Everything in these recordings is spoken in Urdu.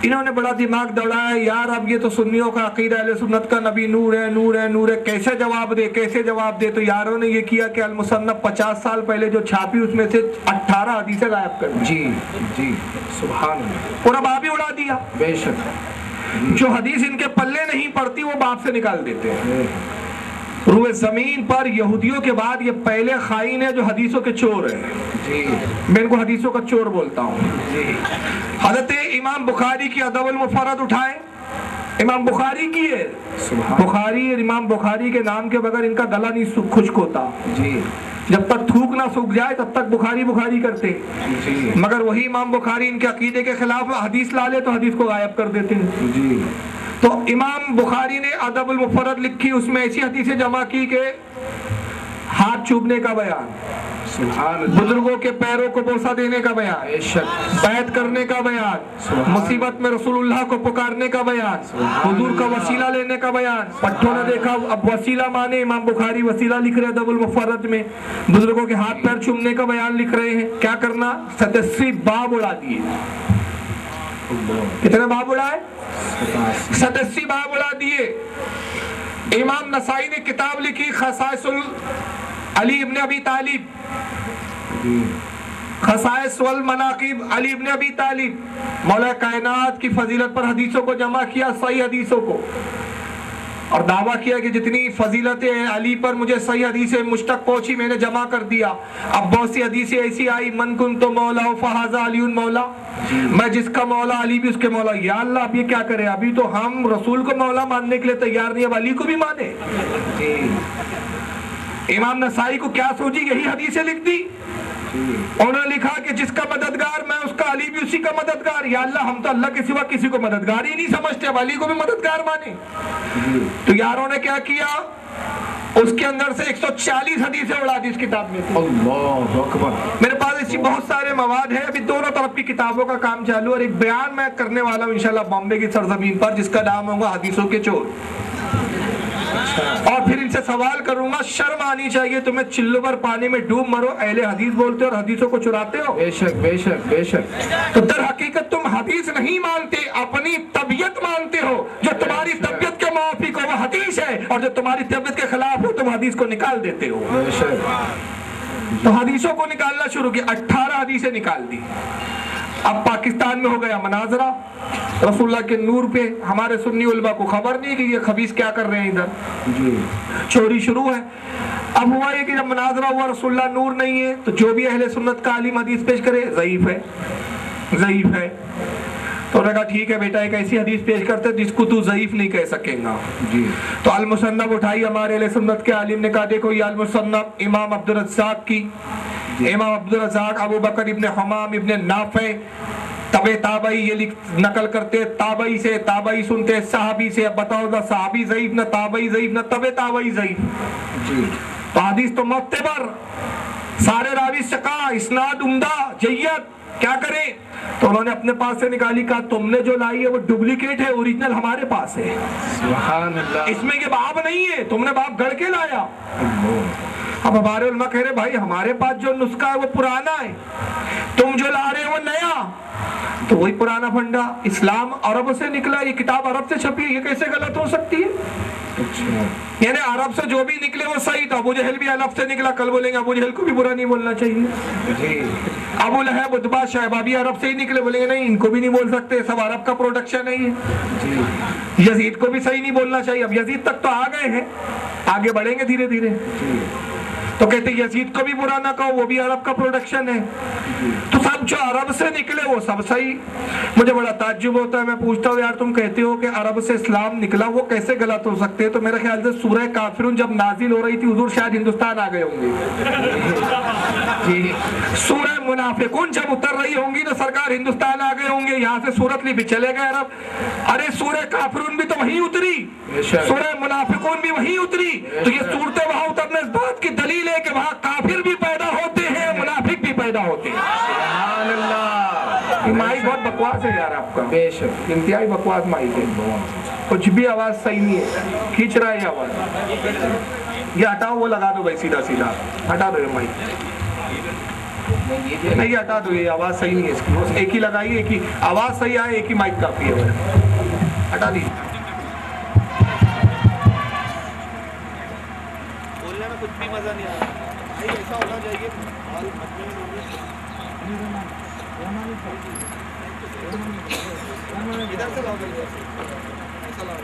انہوں نے بڑا دماغ دوڑایا، یار اب یہ تو سنیوں کا عقیدہ اہل سنت کا نبی نور ہے نور ہے نور ہے، کیسے جواب دے؟ تو یاروں نے یہ کیا کہ المصنف 50 سال پہلے جو چھاپی اس میں سے 18 حدیثیں غائب کر دی۔ جی سبحان اللہ، پورا باب ہی اڑا دیا۔ بے شک، جو حدیث ان کے پلے نہیں پڑتی وہ باب سے نکال دیتے ہیں۔ روئے زمین پر یہودیوں کے بعد یہ پہلے خائن ہے جو حدیثوں کے چور ہیں۔ میں ان کو حدیثوں کا چور بولتا ہوں۔ حضرت امام بخاری کی ادب المفرد اٹھائے، امام بخاری کی ہے، بخاری امام بخاری کے نام کے بغیر ان کا گلا نہیں خشک ہوتا۔ جب تک تھوک نہ سوکھ جائے تب تک بخاری بخاری کرتے، مگر وہی امام بخاری ان کے عقیدے کے خلاف حدیث لا لے تو حدیث کو غائب کر دیتے ہیں۔ تو امام بخاری نے ادب المفرد لکھی، اس میں ایسی حدیثیں جمع کی کہ ہاتھ چومنے کا بیان، بزرگوں کے پیروں کو بوسہ دینے کا بیان، بیعت کرنے کا بیان، مصیبت میں رسول اللہ کو پکارنے کا بیان، حضور کا وسیلہ لینے کا بیان۔ پٹھوں نے دیکھا اب وسیلہ مانے، امام بخاری وسیلہ لکھ رہے ادب المفرد میں، بزرگوں کے ہاتھ پیر چومنے کا بیان لکھ رہے ہیں۔ کیا کرنا؟ 87 باب اڑا دیے۔ کتنے باب اڑائے؟ 87 باب اڑا دیے۔ امام نسائی نے کتاب لکھی خصائص علی ابن ابی طالب، خصائص والمناقب علی ابن ابی طالب، مولا کائنات کی فضیلت پر حدیثوں کو جمع کیا، صحیح حدیثوں کو، اور دعویٰ کیا کہ جتنی فضیلتیں ہیں علی پر مجھے صحیح حدیثیں مشتق پہنچی میں نے جمع کر دیا۔ اب بہت سی حدیثیں ایسی آئی، من کنت مولا فہذا علی مولا، میں جس کا مولا علی بھی اس کے مولا۔ یا اللہ اب یہ کیا کرے؟ ابھی تو ہم رسول کو مولا ماننے کے لیے تیار نہیں، اب علی کو بھی مانے۔ امام نسائی کو کیا سوچی؟ یہی حدیثیں لکھ دی۔ انہوں نے لکھا کہ جس کا مددگار میں اس کا علی بھی اسی کا مددگار۔ یا اللہ ہم تو اللہ کے سوا کسی کو مددگار ہی نہیں سمجھتے، اب علی کو بھی مددگار مانے۔ تو یاروں نے کیا کیا؟ اس کے اندر سے 140 حدیثیں اڑا دی اس کتاب میں۔ اللہ اکبر۔ میرے پاس ایسی بہت سارے مواد ہیں، ابھی دونوں طرف کی کتابوں کا کام چالو، اور ایک بیان میں کرنے والا ہوں انشاءاللہ بامبے کی سرزمین پر، جس کا نام ہوگا حدیثوں کے چور۔ اور پھر ان سے سوال کروں گا، شرم آنی چاہیے تمہیں، چلو پر پانی میں ڈوب مرو، اہل حدیث بولتے ہو اور حدیثوں کو چراتے ہو۔ بے شک بے شک بے شک۔ تو در حقیقت تم حدیث نہیں مانتے، اپنی طبیعت مانتے ہو۔ جو تمہاری طبیعت کے موافق ہو وہ حدیث ہے، اور جو تمہاری طبیعت کے خلاف ہو تم حدیث کو نکال دیتے ہو۔ بے شک۔ تو حدیثوں کو نکالنا شروع کیا، 18 حدیثیں نکال دی۔ اب پاکستان میں ہو گیا مناظرہ رسول اللہ کے نور پہ، ہمارے سنی علماء کو خبر نہیں کہ یہ خبیث کیا کر رہے ہیں ادھر، چوری شروع ہے۔ اب ہوا یہ کہ جب مناظرہ ہوا رسول اللہ نور نہیں ہے تو جو بھی اہل سنت کا عالم حدیث پیش کرے ضعیف ہے ضعیف ہے۔ تو انہوں نے کہا ٹھیک ہے بیٹا، ایک ایسی حدیث پیش کرتے جس کو تو ضعیف نہیں کہہ سکے گا۔ تو المصنف اٹھائی ہمارے اہل سنت کے عالم نے کہا دیکھو یہ المصنف امام عبدالرزاق کی، امام عبدالرزاق ابو بکر ابن حمام ابن نافع تبع تابعی یہ نقل کرتے، تابعی سے تابعی سنتے، صحابی سے۔ اب بتاؤ نہ صحابی ضعیف نہ تابعی ضعیف نہ تبع تابعی ضعیف، تو حدیث تو معتبر، سارے راوی ثقہ، اسناد عمدہ جید، کیا کریں؟ تو انہوں نے اپنے پاس سے نکالی، کہا تم نے جو لائی ہے وہ ڈپلیکیٹ ہے، اوریجنل ہمارے پاس ہے۔ سبحان اللہ۔ اس میں یہ باب نہیں ہے، تم نے باب گڑھ کے لایا۔ اب ہمارے علماء کہہ رہے بھائی ہمارے پاس جو نسخہ ہے وہ پرانا ہے، تم جو لا رہے ہو وہ نیا۔ تو وہی پرانا پھنڈا، اسلام عرب سے نکلا، یہ کتاب عرب سے چھپی ہے، یہ کیسے غلط ہو سکتی ہے؟ یعنی عرب سے جو بھی نکلے وہ صحیح تھا۔ ابو جہل بھی عرب سے نکلا، کل بولیں گے ابو جہل کو بھی برا نہیں بولنا چاہیے۔ ابو لہب عتبہ شیبہ بھی عرب سے ہی نکلے، بولیں گے نہیں ان کو بھی نہیں بول سکتے، سب عرب کا پروڈکشن ہے یہ۔ یزید کو بھی صحیح نہیں بولنا چاہیے، اب یزید تک تو آ گئے ہیں، آگے بڑھیں گے دھیرے دھیرے۔ تو کہتے یزید کو بھی برا نہ کہو، وہ بھی عرب کا پروڈکشن ہے۔ تو سب جو عرب سے نکلے وہ سب صحیح۔ مجھے بڑا تعجب ہوتا ہے، میں پوچھتا ہوں یار تم کہتے ہو کہ عرب سے اسلام نکلا، وہ کیسے غلط ہو سکتے ہیں؟ تو میرے خیال سے سورہ کافرون جب نازل ہو رہی تھی حضور شاید ہندوستان آ گئے ہوں گے۔ سورہ منافقون جب اتر رہی ہوں گی تو سرکار ہندوستان آ گئے ہوں گے، یہاں سے سورت لی بھی چلے گئے عرب۔ ارے سورہ کافرون بھی تو وہیں اتری، سورہ منافقون بھی وہیں اتری، تو یہ صورتیں وہاں اترنے اس بات کی دلیل ہے کہ وہاں کافر بھی پیدا ہوتے ہیں، منافق بھی پیدا ہوتے ہیں۔ سبحان اللہ۔ مائی بہت بکواس ہے یار آپ کا، بے شک انتہائی بکواس مائی ہے، کچھ بھی آواز صحیح نہیں ہے، کھینچ رہا ہے یہ آواز۔ یہ ہٹاؤ وہ لگا دو بھائی، سیدھا سیدھا ہٹا دو یہ مائی۔ نہیں یہ ہٹا دو, یہ آواز صحیح نہیں ہے اس کی, بس ایک ہی لگائیے, ایک ہی آواز صحیح آئے, ایک ہی مائک کافی ہے, ہٹا دیجیے. بولنے میں کچھ بھی مزہ نہیں آ رہا بھائی, ایسا ہونا چاہیے. ادھر سے لاؤ, ایسا لاؤ.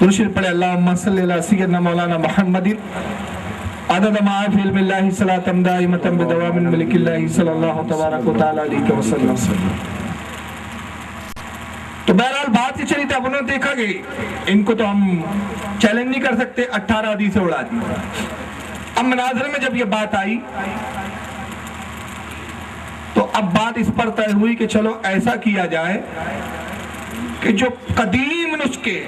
درشد پڑھے اللہم صلی اللہ سیدنا مولانا محمد عدد ما فی علم اللہ صلاۃ دائمۃ بدوام ملک اللہ صلی اللہ تبارک و تعالی علیہ وسلم. تو بہرحال بات یہ چلی تھی, اب انہوں نے دیکھا کہ ان کو تو ہم چیلنج نہیں کر سکتے, 18 حدیثیں اڑا دی. اب مناظرے میں جب یہ بات آئی تو اب بات اس پر طے ہوئی کہ چلو ایسا کیا جائے کہ جو قدیم نسخے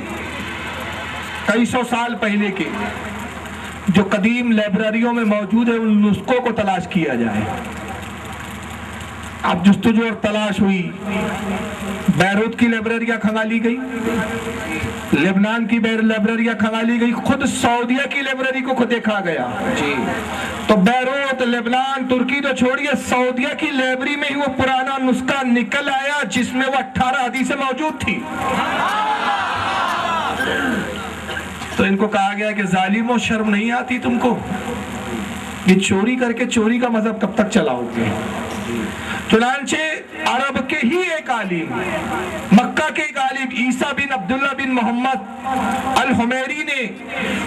کئی سو سال پہلے کے جو قدیم لائبریریوں میں موجود ہے ان نسخوں کو تلاش کیا جائے. اب جستجو اور تلاش ہوئی, بیروت کی لائبریریاں کھنگالی گئی, لبنان کی لائبریریاں کھنگالی گئی, خود سعودیہ کی لائبریری کو خود دیکھا گیا. تو بیروت, لبنان, ترکی تو چھوڑیے, سعودیہ کی لائبریری میں ہی وہ پرانا نسخہ نکل آیا جس میں وہ 18 حدیثیں موجود تھی. تو ان کو کہا گیا کہ ظالموں, شرم نہیں آتی تم کو؟ یہ چوری کر کے چوری کا مذہب کب تک چلاؤ گے؟ چنانچہ عرب کے ہی ایک عالم, مکہ کے ایک عالم عیسیٰ بن عبداللہ بن محمد الحمیری نے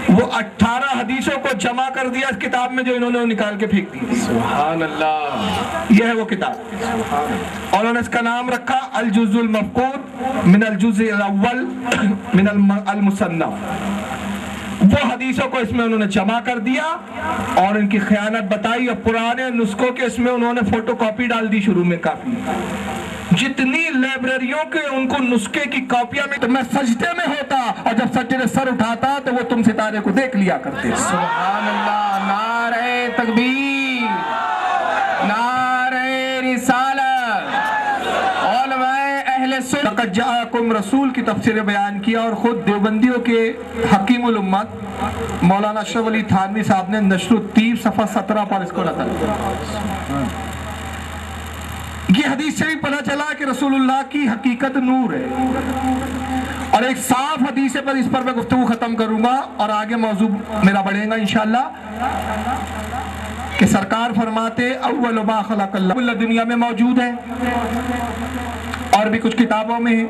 وہ 18 حدیثوں کو جمع کر دیا اس کتاب میں جو انہوں نے نکال کے پھینک دی. سبحان اللہ. یہ ہے وہ کتاب, اور انہوں نے اس کا نام رکھا الجزء المفقود من الجزء الاول من المصنف. وہ حدیثوں کو اس میں انہوں نے جمع کر دیا اور ان کی خیانت بتائی, اور پرانے نسخوں کے اس میں انہوں نے فوٹو کاپی ڈال دی شروع میں. کافی جتنی لائبریریوں کے ان کو نسخے کی کاپیاں میں, تو میں سجدے میں ہوتا اور جب سجدے میں سر اٹھاتا تو وہ تم ستارے کو دیکھ لیا کرتے. سبحان اللہ. نعرہ تکبیر, نعرہ رسالت. علماء اہل سنت لقد جاءکم رسول کی تفسیر بیان کیا, اور خود دیوبندیوں کے حکیم الامت مولانا اشرف علی تھانوی صاحب نے نشر الطیب صفحہ 17 پر اس کو نقل کیا. یہ حدیث سے بھی پتہ چلا کہ رسول اللہ کی حقیقت نور ہے. اور ایک صاف حدیث پر اس پر میں گفتگو ختم کروں گا اور آگے موضوع میرا بڑھے گا انشاءاللہ, کہ سرکار فرماتے اول ما خلق اللہ دنیا میں موجود ہے اور بھی کچھ کتابوں میں ہے.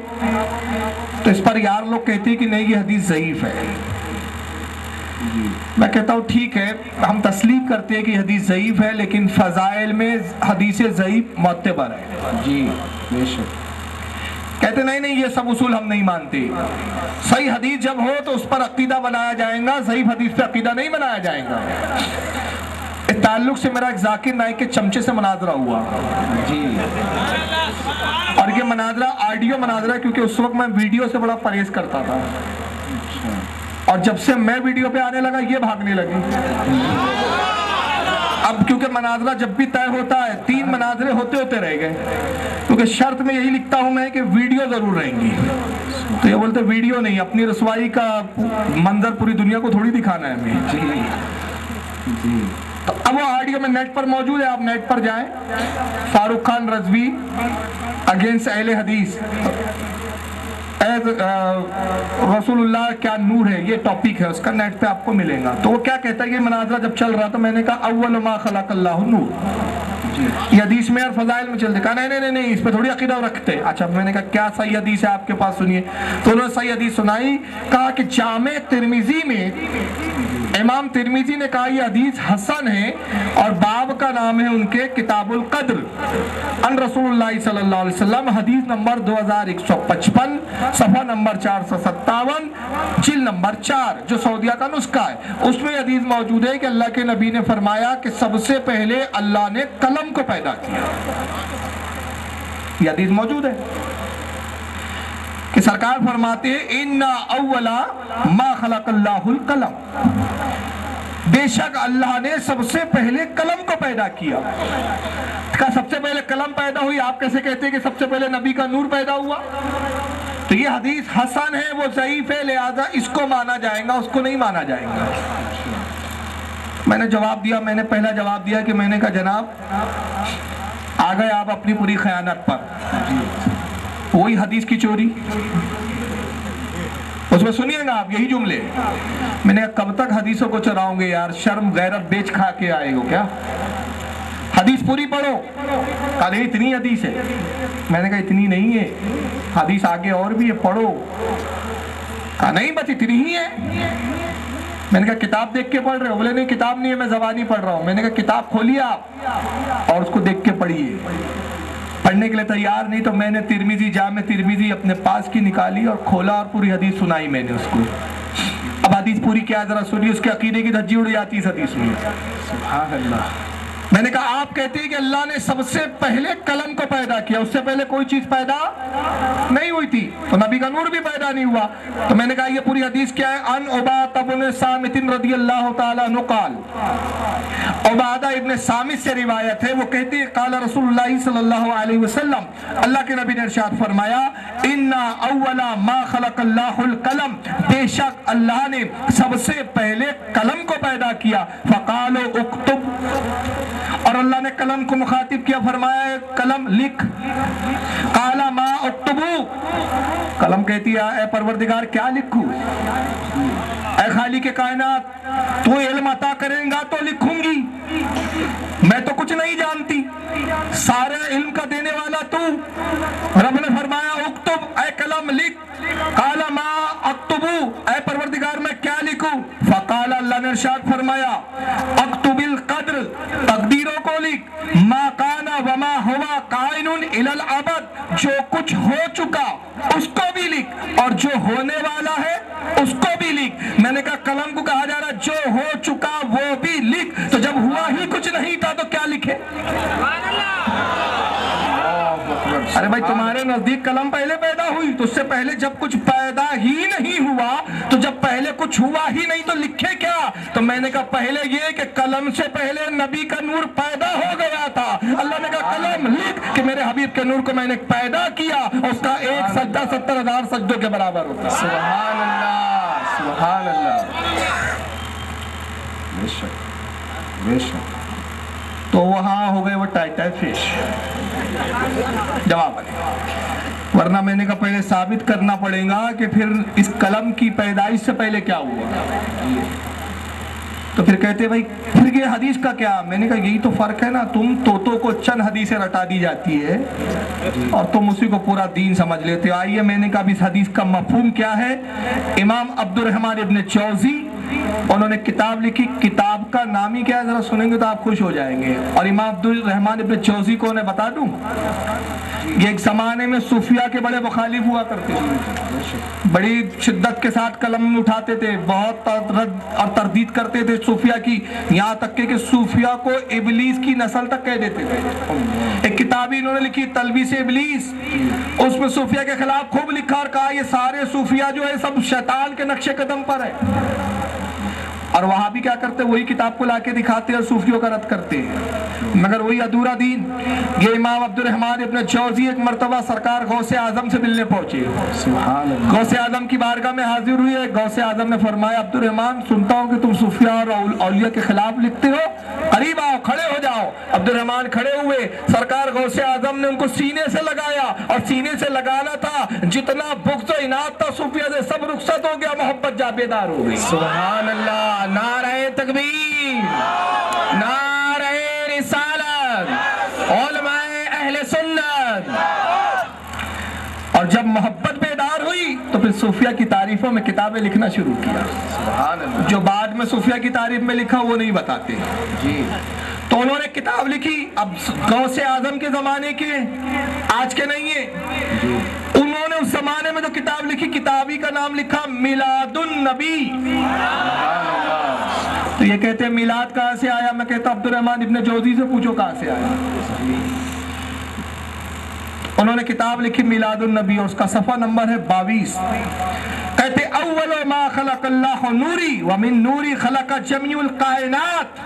تو اس پر یار لوگ کہتے ہیں کہ نہیں یہ حدیث ضعیف ہے. میں کہتا ہوں ٹھیک ہے, ہم تسلیم کرتے ہیں کہ حدیث ضعیف ہے, لیکن فضائل میں حدیث ضعیف معتبر ہے. جی بے شک. کہتے نہیں یہ سب اصول ہم نہیں مانتے. صحیح حدیث جب ہو تو اس پر عقیدہ بنایا جائے گا, ضعیف حدیث پہ عقیدہ نہیں بنایا جائے گا. اس تعلق سے میرا ایک ذاکر نائک کے چمچے سے مناظرہ ہوا. جی. اور یہ مناظرہ آڈیو مناظرہ ہے, کیونکہ اس وقت میں ویڈیو سے بڑا پرہیز کرتا تھا, اور جب سے میں ویڈیو پہ آنے لگا یہ بھاگنے لگی. اب کیونکہ مناظرہ جب بھی طے ہوتا ہے, 3 مناظرے ہوتے رہ گئے, کیونکہ شرط میں یہی لکھتا ہوں میں کہ ویڈیو ضرور رہیں گی. تو یہ بولتے ویڈیو نہیں, اپنی رسوائی کا منظر پوری دنیا کو تھوڑی دکھانا ہے ہمیں. جی. تو اب وہ آڈیو میں نیٹ پر موجود ہے, آپ نیٹ پر جائیں, فاروق خان رضوی اگینسٹ اہل حدیث, رسول اللہ کیا نور ہے, یہ ٹاپک ہے اس کا, نیٹ پہ آپ کو ملے گا. تو وہ کیا کہتا ہے, یہ مناظرہ جب چل رہا تو میں نے کہا اول ما خلق اللہ نور. یہ حدیث میں اور فضائل میں چلتے, کہا نہیں اس پہ تھوڑی عقیدہ رکھتے. اچھا, میں نے کہا کیا صحیح حدیث ہے آپ کے پاس, سنیے. تو انہوں نے صحیح حدیث سنائی, کہا کہ جامع ترمذی میں امام ترمذی نے کہا یہ حدیث حسن ہے, اور باب کا نام ہے ان کے کتاب القدر ان رسول اللہ صلی اللہ علیہ وسلم, حدیث نمبر 2155, صفحہ نمبر 457, جلد نمبر 4, جو سعودیہ کا نسخہ ہے. اس میں حدیث موجود ہے کہ اللہ کے نبی نے فرمایا کہ سب سے پہلے اللہ نے قلم کو پیدا کیا. یہ حدیث موجود ہے. کہ سرکار فرماتے ہیں اِنَّ أَوَّلَ مَا خَلَقَ اللَّهُ الْقَلَمَ، بے شک اللہ نے سب سے پہلے قلم کو پیدا کیا۔ کہا سب سے پہلے قلم پیدا ہوئی، آپ کیسے کہتے ہیں کہ سب سے پہلے نبی کا نور پیدا ہوا؟ تو یہ حدیث حسن ہے، وہ ضعیف ہے، لہذا اس کو مانا جائے گا، اس کو نہیں مانا جائے گا۔ میں نے جواب دیا، میں نے پہلا جواب دیا کہ میں نے کہا جناب آ گئے آپ اپنی پوری خیانت پر، وہی حدیث کی چوری، اس میں سنیے گا آپ یہی جملے۔ میں نے کہا کب تک حدیثوں کو چراؤں گے یار، شرم غیرت بیچ کھا کے آئے ہو کیا؟ حدیث پوری پڑھو۔ کہا نہیں اتنی حدیث ہے۔ میں نے کہا اتنی نہیں ہے، حدیث آگے اور بھی ہے، پڑھو۔ کہا نہیں بس اتنی ہی ہے۔ میں نے کہا کتاب دیکھ کے پڑھ رہے ہو؟ بولے نہیں کتاب نہیں ہے، میں زبانی پڑھ رہا ہوں۔ میں نے کہا کتاب کھولیے آپ اور اس کو دیکھ کے پڑھیے۔ پڑھنے کے لیے تیار نہیں تو میں نے ترمذی، جامع ترمذی اپنے پاس کی نکالی اور کھولا اور پوری حدیث سنائی میں نے اس کو۔ اب حدیث پوری کیا ذرا سنیے، اس کے عقیدے کی دھجی اڑ جاتی اس حدیث میں۔ سبحان اللہ۔ میں نے کہا آپ کہتے ہیں کہ اللہ نے سب سے پہلے قلم کو پیدا کیا، اس سے پہلے کوئی چیز پیدا نہیں ہوئی تھی، تو نبی کا نور بھی پیدا نہیں ہوا۔ تو میں نے کہا یہ پوری حدیث کیا ہے؟ ان عبادہ بن صامت رضی اللہ تعالیٰ عنہ قال، عبادہ ابن صامت سے روایت ہے، وہ کہتے ہیں قال رسول اللہ صلی اللہ علیہ وسلم، اللہ کے نبی نے ارشاد فرمایا ان اول ما خلق اللہ القلم، بے شک اللہ نے سب سے پہلے قلم کو پیدا کیا، فقالوا اکتب، اور اللہ نے قلم کو مخاطب کیا، فرمایا قلم لکھ، قال ما اکتبو، قلم کہتی ہے اے پروردگار کیا لکھوں؟ اے خالق کائنات تو علم عطا کریں گا تو لکھوں گی، میں تو کچھ نہیں جانتی، سارے علم کا دینے والا تو۔ رب نے فرمایا اکتب، اے قلم لکھ، قال ما اکتبو، اے پروردگار میں کیا لکھوں؟ فقال، اللہ نے ارشاد فرمایا اکتب القدر، تقدیروں کو لکھ، ما کان وما ہوا کائن الی الابد، جو کچھ ہو چکا اس کو بھی لکھ اور جو ہونے والا ہے اس کو بھی لکھ۔ میں نے کہا قلم کو کہا جا رہا جو ہو چکا وہ بھی لکھ، تو جب ہوا ہی کچھ نہیں تھا تو کیا لکھے؟ ارے بھائی تمہارے نزدیک قلم پہلے پیدا ہوئی، تو اس سے پہلے جب کچھ پیدا ہی نہیں ہوا، تو جب پہلے کچھ ہوا ہی نہیں تو لکھے کیا؟ تو میں نے کہا پہلے یہ کہ قلم سے پہلے نبی کا نور پیدا ہو گیا تھا، اللہ نے کہا قلم لکھ کہ میرے حبیب کے نور کو میں نے پیدا کیا، اس کا ایک سجدہ 70,000 سجدوں کے برابر ہوتا ہے۔ سبحان اللہ، سبحان اللہ، بے شک بے شک۔ تو وہاں ہو گئے وہ ٹائٹل فش، جواب نہیں، ورنہ میں نے کہا پہلے ثابت کرنا پڑے گا کہ پھر اس قلم کی پیدائش سے پہلے کیا ہوا۔ تو پھر کہتے بھائی پھر یہ حدیث کا کیا؟ میں نے کہا یہی تو فرق ہے نا، تم طوطوں کو چند حدیثیں رٹا دی جاتی ہے اور تم اسی کو پورا دین سمجھ لیتے ہو۔ آئیے میں نے کہا اس حدیث کا مفہوم کیا ہے۔ امام عبد الرحمن ابن جوزی انہوں نے کتاب لکھی، کتاب کا نام ہی کیا ہے ذرا سنیں گے تو آپ خوش ہو جائیں گے، اور امام عبد الرحمن ابن جوزی کو انہیں بتا دوں، یہ ایک زمانے میں صوفیاء کے بڑے مخالف ہوا کرتے تھے، بڑی شدت کے ساتھ قلم اٹھاتے تھے، بہت رد اور تردید کرتے تھے صوفیاء کی، یہاں تک کہ صوفیاء کو ابلیس کی نسل تک کہہ دیتے تھے۔ ایک کتاب انہوں نے لکھی تلبیس ابلیس، اس میں صوفیاء کے خلاف خوب لکھا اور کہا یہ سارے صوفیاء جو ہے سب شیطان کے نقش قدم پر ہے، اور وہاں بھی کیا کرتے وہی کتاب کو لا کے دکھاتے اور صوفیوں کا رد کرتے ہیں، مگر وہی ادھورا دین۔ یہ امام عبد الرحمن ابن جوزی ایک مرتبہ سرکار غوث اعظم سے ملنے پہنچے، سبحان اللہ۔ غوث اعظم کی بارگاہ میں حاضر ہوئے، غوث اعظم نے فرمایا عبد الرحمن سنتا ہوں کہ تم صوفیاء اور اولیاء کے خلاف لکھتے ہو، قریب آؤ کھڑے ہو جاؤ۔ عبد الرحمن کھڑے ہوئے، سرکار غوث اعظم نے ان کو سینے سے لگایا، اور سینے سے لگانا تھا جتنا بغض و عناد تھا صوفیاء سے سب رخصت ہو گیا، محبت جا بیدار ہو گئی۔ سبحان اللہ، نعرہ تکبیر، نعرہ رسالت، علماء اہل سنت۔ اور جب محبت بیدار ہوئی تو پھر صوفیاء کی تعریفوں میں کتابیں لکھنا شروع کیا، سبحان اللہ، جو بعد میں صوفیاء کی تعریف میں لکھا وہ نہیں بتاتے۔ جی تو انہوں نے کتاب لکھی، اب غوث اعظم کے زمانے کے، آج کے نہیں ہے، انہوں نے اس زمانے میں جو کتاب لکھی، کتابی کا نام لکھا میلاد النبی۔ تو یہ کہتے ہیں میلاد کہاں سے آیا؟ میں کہتا عبد الرحمن ابن جوزی سے پوچھو کہاں سے آیا۔ انہوں نے کتاب لکھی میلاد النبی، اس کا صفحہ نمبر ہے 22. کہتے اول ما خلق اللہ نوری ومن نوری خلق جمیع الکائنات.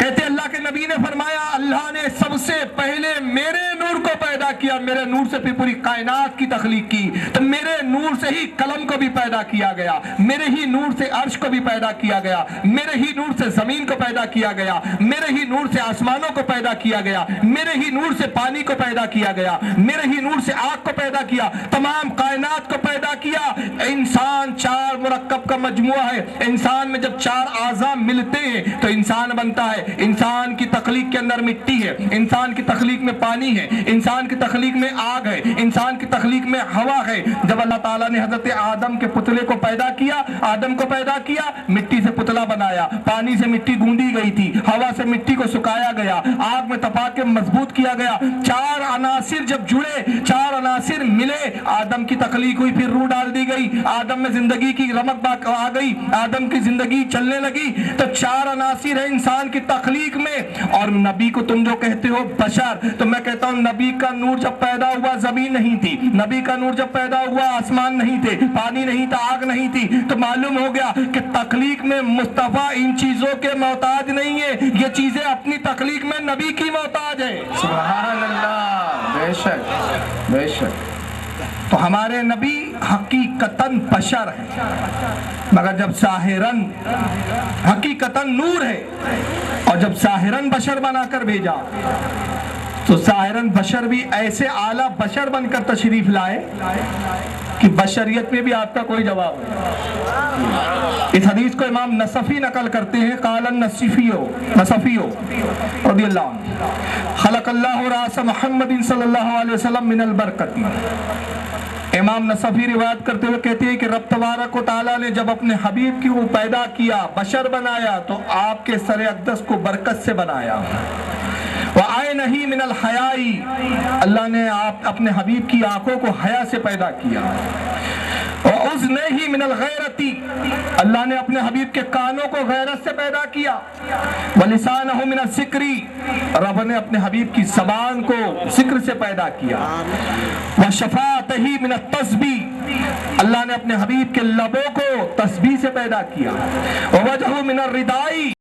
کہتے اللہ کے نبی نے فرمایا اللہ نے سب سے پہلے میرے نور کو پیدا کیا، میرے نور سے پھر پوری کائنات کی تخلیق کی. تو میرے نور سے ہی قلم کو بھی پیدا کیا گیا، میرے ہی نور سے عرش کو بھی پیدا کیا گیا، میرے ہی نور سے زمین کو پیدا کیا گیا، میرے ہی نور سے آسمانوں کو پیدا کیا گیا، میرے ہی نور سے پانی کو پیدا کیا گیا، میرے ہی نور سے آگ کو پیدا کیا، تمام کائنات کو پیدا کیا. انسان 4 مرکب کا مجموعہ ہے. انسان میں جب 4 اعضاء ملتے ہیں تو انسان بنتا ہے. انسان کی تخلیق کے اندر مٹی ہے، انسان کی تخلیق میں پانی ہے، انسان کی تخلیق میں آگ ہے، انسان کی تخلیق میں ہوا ہے. جب اللہ تعالیٰ نے حضرت آدم کے پتلے کو پیدا کیا، آدم کو پیدا کیا، مٹی سے پتلا بنایا، پانی سے مٹی گوندی گئی تھی، ہوا سے مٹی کو سکھایا گیا، آگ میں تپا کے مضبوط کیا گیا. 4 عناصر جب جڑے، 4 عناصر ملے، آدم کی تخلیق ہوئی، پھر روح ڈال دی گئی، آدم میں زندگی کی رمق آ گئی، آدم کی زندگی چلنے لگی. تو 4 عناصر ہیں انسان کی تخلیق میں. اور نبی کو تم جو کہتے ہو بشر، تو میں کہتا ہوں نبی کا نور جب پیدا ہوا زمین نہیں تھی، نبی کا نور جب پیدا ہوا آسمان نہیں تھے، پانی نہیں تھا، آگ نہیں تھی. تو معلوم ہو گیا کہ تخلیق میں مصطفیٰ ان چیزوں کے محتاج نہیں ہے، یہ چیزیں اپنی تخلیق میں نبی کی محتاج ہے. سبحان اللہ، بے شک بے شک. تو ہمارے نبی حقیقتاً بشر ہیں، مگر جب ظاہراً حقیقتاً نور ہے، اور جب ظاہراً بشر بنا کر بھیجا تو ظاہراً بشر بھی ایسے اعلیٰ بشر بن کر تشریف لائے کہ بشریت میں بھی آپ کا کوئی جواب نہیں. اس حدیث کو امام نصفی نقل کرتے ہیں، قال نصفی رضی اللہ عنہ خلق اللہ راس محمد صلی اللہ علیہ وسلم من البرکت. امام نصفی روایت کرتے ہوئے کہتے ہیں کہ رب تبارک و تعالیٰ نے جب اپنے حبیب کی وہ پیدا کیا، بشر بنایا، تو آپ کے سر اقدس کو برکت سے بنایا. وَعَيْنَهِ مِنَ الْحَيَاءِ، اللہ نے اپنے حبیب کی آنکھوں کو حیا سے پیدا کیا. وَأُذْنَيْهِ مِنَ الْغَيْرَةِ، اللہ نے اپنے حبیب کے کانوں کو غیرت سے پیدا کیا. وَلِسَانَهُ مِنَ الذِّكْرِ، رب نے اپنے حبیب کی زبان کو ذکر سے پیدا کیا. وَشَفَاتَهِ مِنَ التَّسْبِيحِ، اللہ نے اپنے حبیب کے لبوں کو تسبیح سے پیدا کیا. وَوَجْهُ مِنَ الرِّدَاءِ،